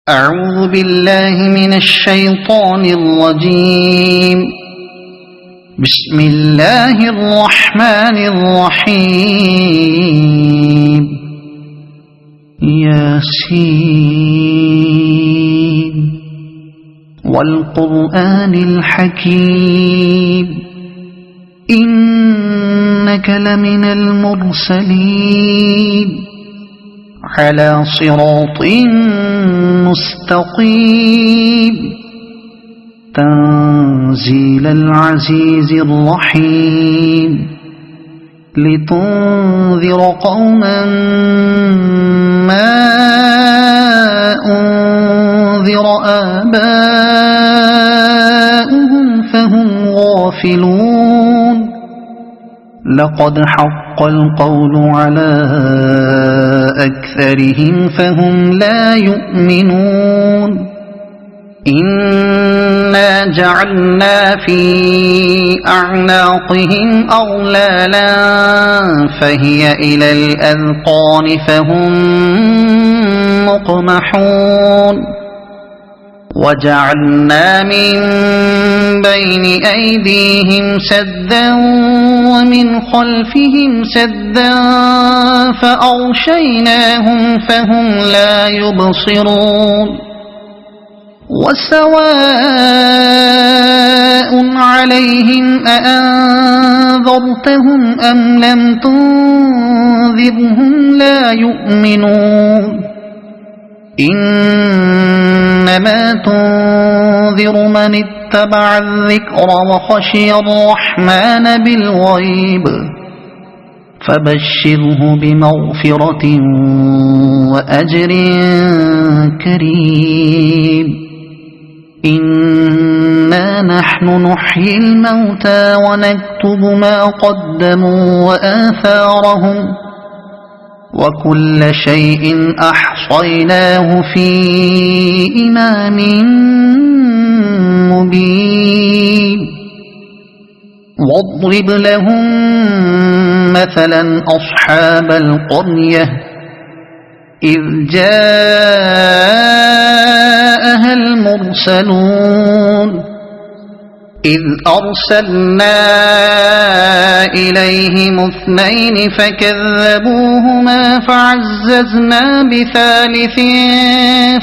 أعوذ بالله من الشيطان الرجيم. بسم الله الرحمن الرحيم. ياسين والقرآن الحكيم إنك لمن المرسلين على صراط مستقيم تنزيل العزيز الرحيم لتنذر قوما ما أنذر آباؤهم فهم غافلون. لقد حق القول على أكثرهم فهم لا يؤمنون. إنا جعلنا في أعناقهم أغلالا فهي إلى الأذقان فهم مقمحون. وجعلنا من بين أيديهم سدا ومن خلفهم سدا فأغشيناهم فهم لا يبصرون. وسواء عليهم أأنذرتهم أم لم تنذرهم لا يؤمنون. إنما تنذر من اتبع الذكر وخشي الرحمن بالغيب فبشره بمغفرة وأجر كريم. إنا نحن نحيي الموتى ونكتب ما قدموا وآثارهم وكل شيء أحصيناه في إمام مبين. واضرب لهم مثلا أصحاب القرية إذ جاءها المرسلون إذ أرسلنا إليهم اثنين فكذبوهما فعززنا بثالث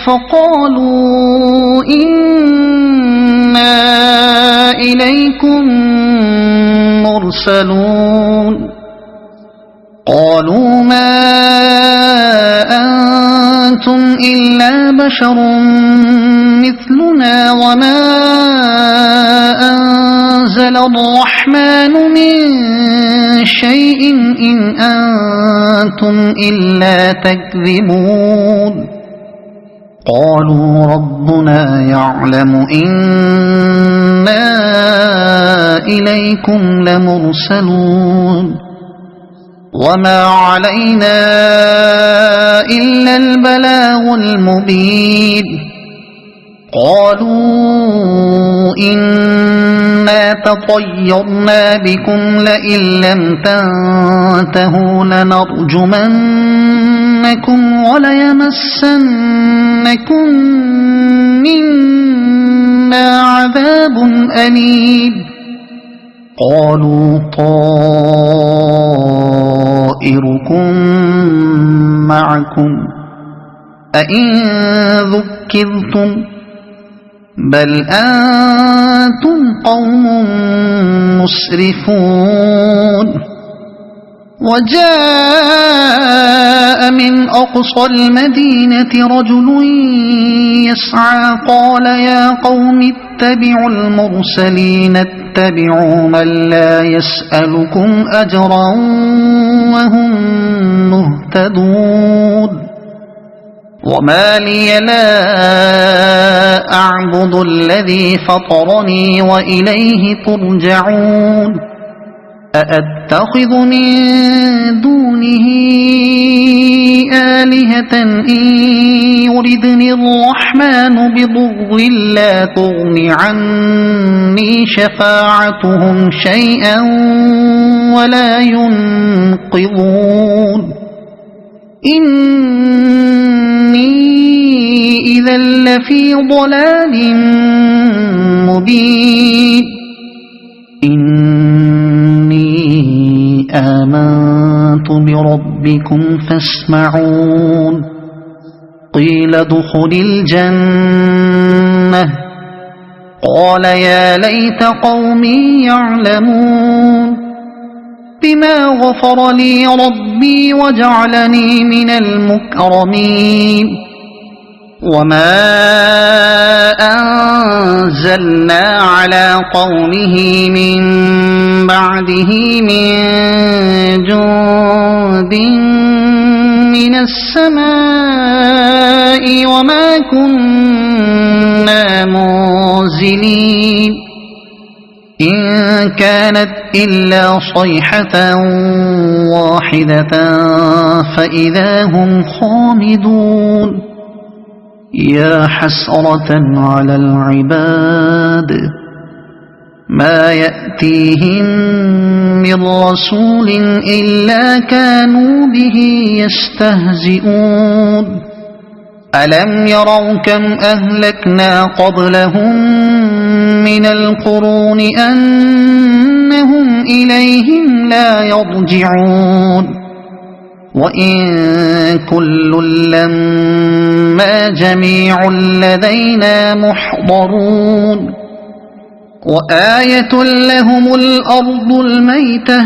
فقالوا إنا إليكم مرسلون. قالوا ما أنتم إلا بشر مثلنا وما أنزل الرحمن من شيء إن أنتم إلا تكذبون. قالوا ربنا يعلم إنا إليكم لمرسلون وما علينا إلا البلاغ المبين. قالوا إنا تطيرنا بكم لئن لم تنتهوا لنرجمنكم وليمسنكم منا عذاب أليم. قالوا طائركم معكم أئن ذكرتم بل أنتم قوم مسرفون. وجاء من أقصى المدينة رجل يسعى قال يا قوم اتبعوا المرسلين اتبعوا من لا يسألكم أجرا وهم مهتدون. وما لي لا أعبد الذي فطرني وإليه ترجعون. أأتخذ من دونه آلهة إن يردني الرحمن بضر لا تغن عني شفاعتهم شيئا ولا ينقذون. إن إني إذا لفي ضلال مبين إني آمنت بربكم فاسمعون قيل ادخل الجنة قال يا ليت قومي يعلمون بما غفر لي ربي وجعلني من المكرمين وما أنزلنا على قومه من بعده من جند من السماء وما كنا منزلين إن كانت إلا صيحة واحدة فإذا هم خامدون يا حسرة على العباد ما يأتيهم من رسول إلا كانوا به يستهزئون ألم يروا كم أهلكنا قبلهم من القرون أنهم إليهم لا يرجعون وإن كل لما جميع لدينا محضرون وآية لهم الأرض الميتة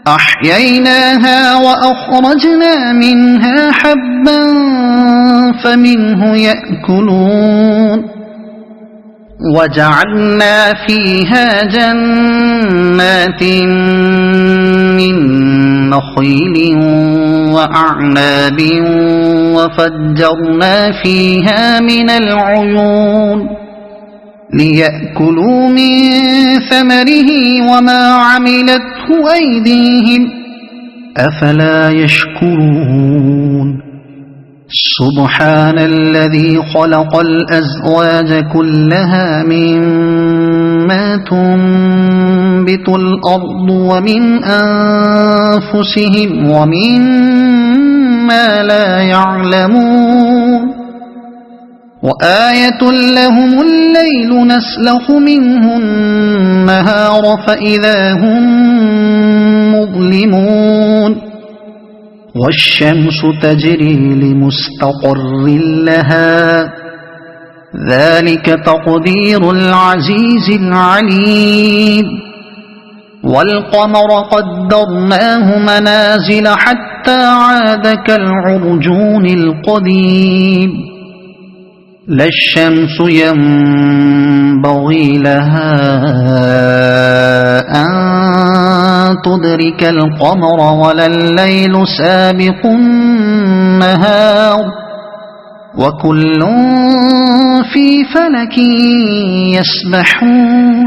أحييناها وأخرجنا منها حبا فمنه يأكلون وجعلنا فيها جنات من نخيل وأعناب وفجرنا فيها من العيون ليأكلوا من ثمره وما عملته أيديهم أفلا يشكرون سبحان الذي خلق الأزواج كلها مما تنبت الأرض ومن أنفسهم ومما لا يعلمون وآية لهم الليل نسلخ منه النهار فإذا هم مظلمون والشمس تجري لمستقر لها ذلك تقدير العزيز العليم والقمر قدرناه منازل حتى عاد كالعرجون القديم لا الشمس ينبغي لها أن تدرك القمر ولا الليل سابق النهار وكل في فلك يسبحون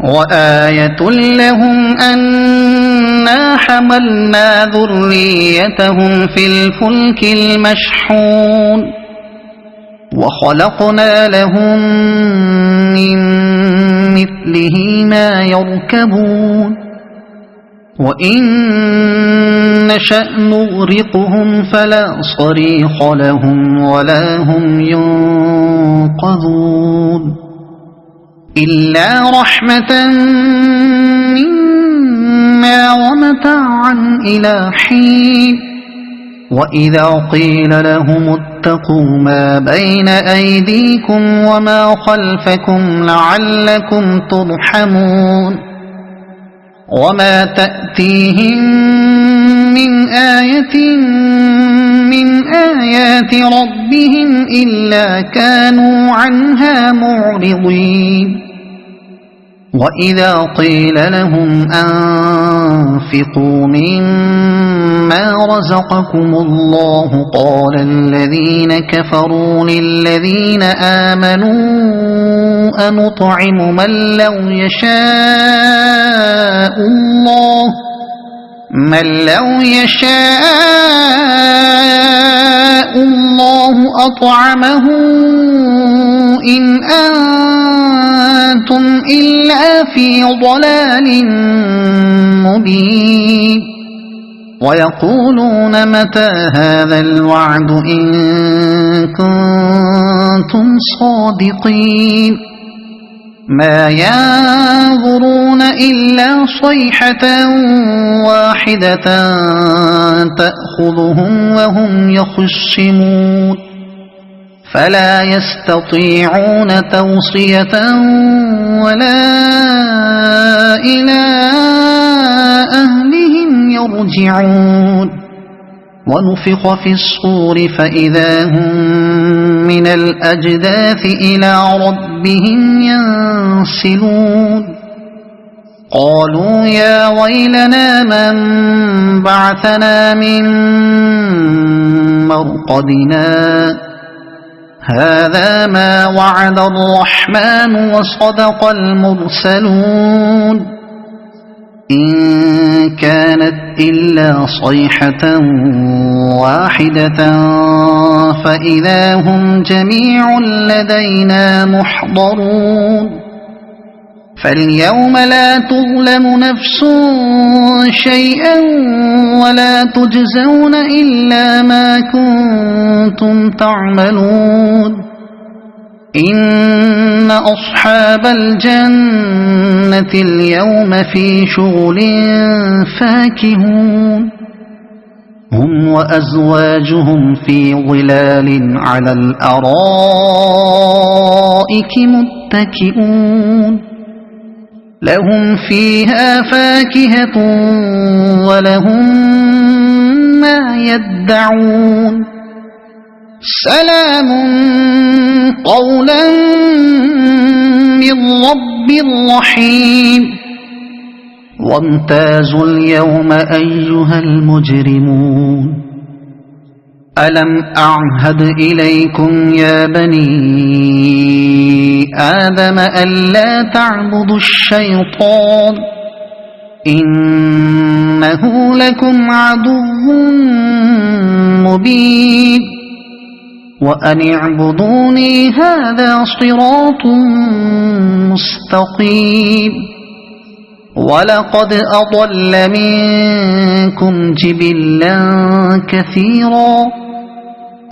وآية لهم أنا حملنا ذريتهم في الفلك المشحون وخلقنا لهم من مثله ما يركبون وإن نشأ نغرقهم فلا صريخ لهم ولا هم ينقذون إلا رحمة منا ومتاعا إلى حين وإذا قيل لهم اتقوا ما بين أيديكم وما خلفكم لعلكم ترحمون وما تأتيهم من آية من آيات ربهم إلا كانوا عنها معرضين وإذا قيل لهم أنفقوا مما رزقكم الله قال الذين كفروا للذين آمنوا أنطعم من لو يشاء الله أطعمه إن أنتم إلا في ضلال مبين ويقولون متى هذا الوعد إن كنتم صادقين ما ينظرون إلا صيحة واحدة تأخذهم وهم يخصمون فلا يستطيعون توصية ولا إلى أهلهم يرجعون ونفخ في الصور فإذا هم من الأجداث إلى ربهم ينسلون قالوا يا ويلنا من بعثنا من مرقدنا هذا ما وعد الرحمن وصدق المرسلون إن كانت إلا صيحة واحدة فإذا هم جميع لدينا محضرون فاليوم لا تظلم نفس شيئا ولا تجزون إلا ما كنتم تعملون إن أصحاب الجنة اليوم في شغل فاكهون هم وأزواجهم في ظلال على الأرائك متكئون لهم فيها فاكهة ولهم ما يدعون سلام قولا من رب رحيم وامتازوا اليوم أيها المجرمون ألم أعهد إليكم يا بني آدم ألا تعبدوا الشيطان إنه لكم عدو مبين وأن اعبدوني هذا صراط مستقيم ولقد أضل منكم جبلا كثيرا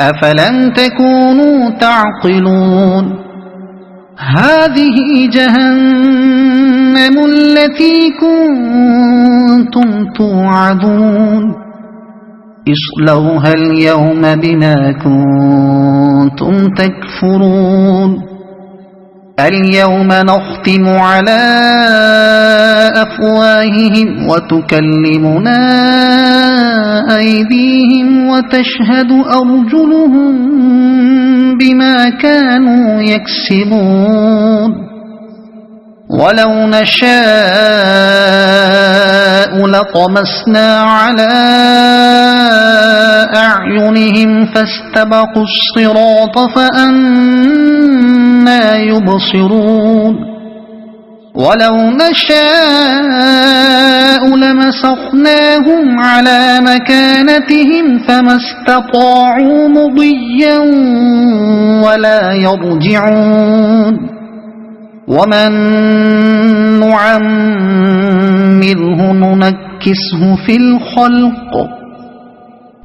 أفلم تكونوا تعقلون هذه جهنم التي كنتم توعدون اصلوها اليوم بما كنتم تكفرون اليوم نختم على أفواههم وتكلمنا أيديهم وتشهد أرجلهم بما كانوا يكسبون ولو نشاء لطمسنا على أعينهم فاستبقوا الصراط فأنى يبصرون ولو نشاء لمسخناهم على مكانتهم فما استطاعوا مضيا ولا يرجعون ومن نعمره ننكسه في الخلق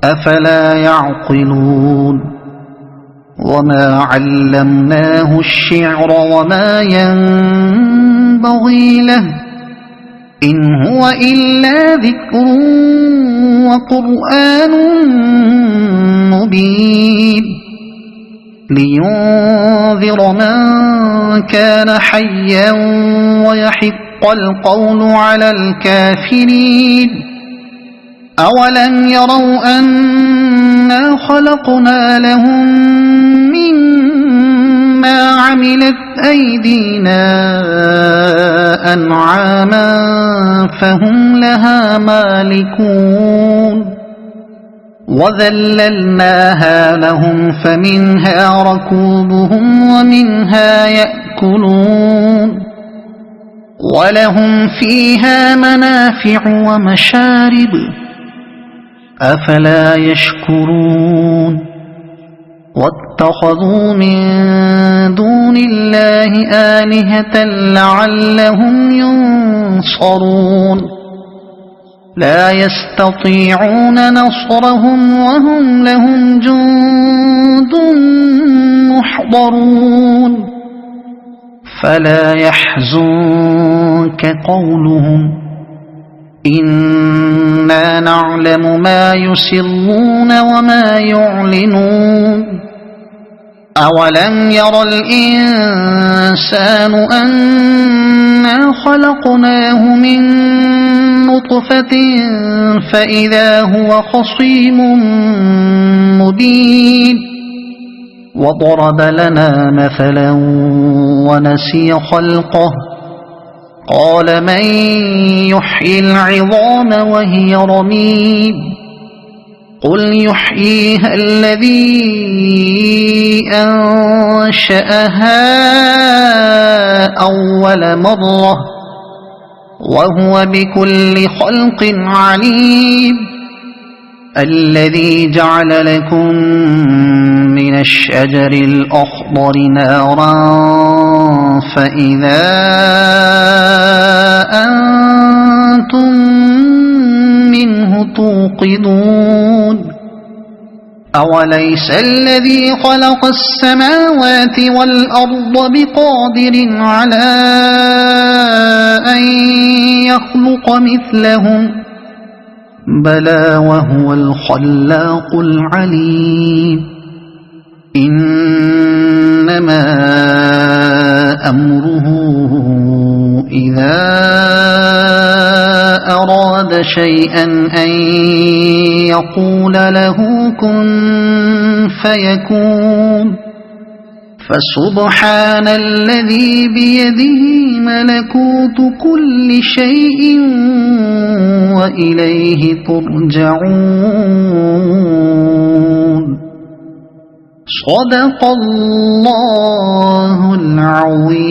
أفلا يعقلون وما علمناه الشعر وما ينبغي له إن هو إلا ذكر وقرآن مبين لينذر من كان حيا ويحق القول على الكافرين أولم يروا أنا خلقنا لهم مما عملت أيدينا أنعاما فهم لها مالكون وذللناها لهم فمنها ركوبهم ومنها يأكلون ولهم فيها منافع ومشارب أفلا يشكرون واتخذوا من دون الله آلهة لعلهم ينصرون لا يستطيعون نصرهم وهم لهم جند محضرون فلا يحزنك قولهم إنا نعلم ما يسرون وما يعلنون أولم ير الإنسان أنا خلقناه من نطفة فإذا هو خصيم مبين وضرب لنا مثلا ونسي خلقه قال من يحيي العظام وهي رميم قل يحييها الذي أنشأها أول مرة وهو بكل خلق عليم الذي جعل لكم من الشجر الأخضر نارا فإذا أنتم منه توقدون أوليس الذي خلق السماوات والأرض بقادر على أن يخلق مثلهم بلى وهو الخلاق العليم إنما أمره إذا أراد شيئا أن يقول له كن فيكون فسبحان الذي بيده ملكوت كل شيء وإليه ترجعون صدق الله العظيم.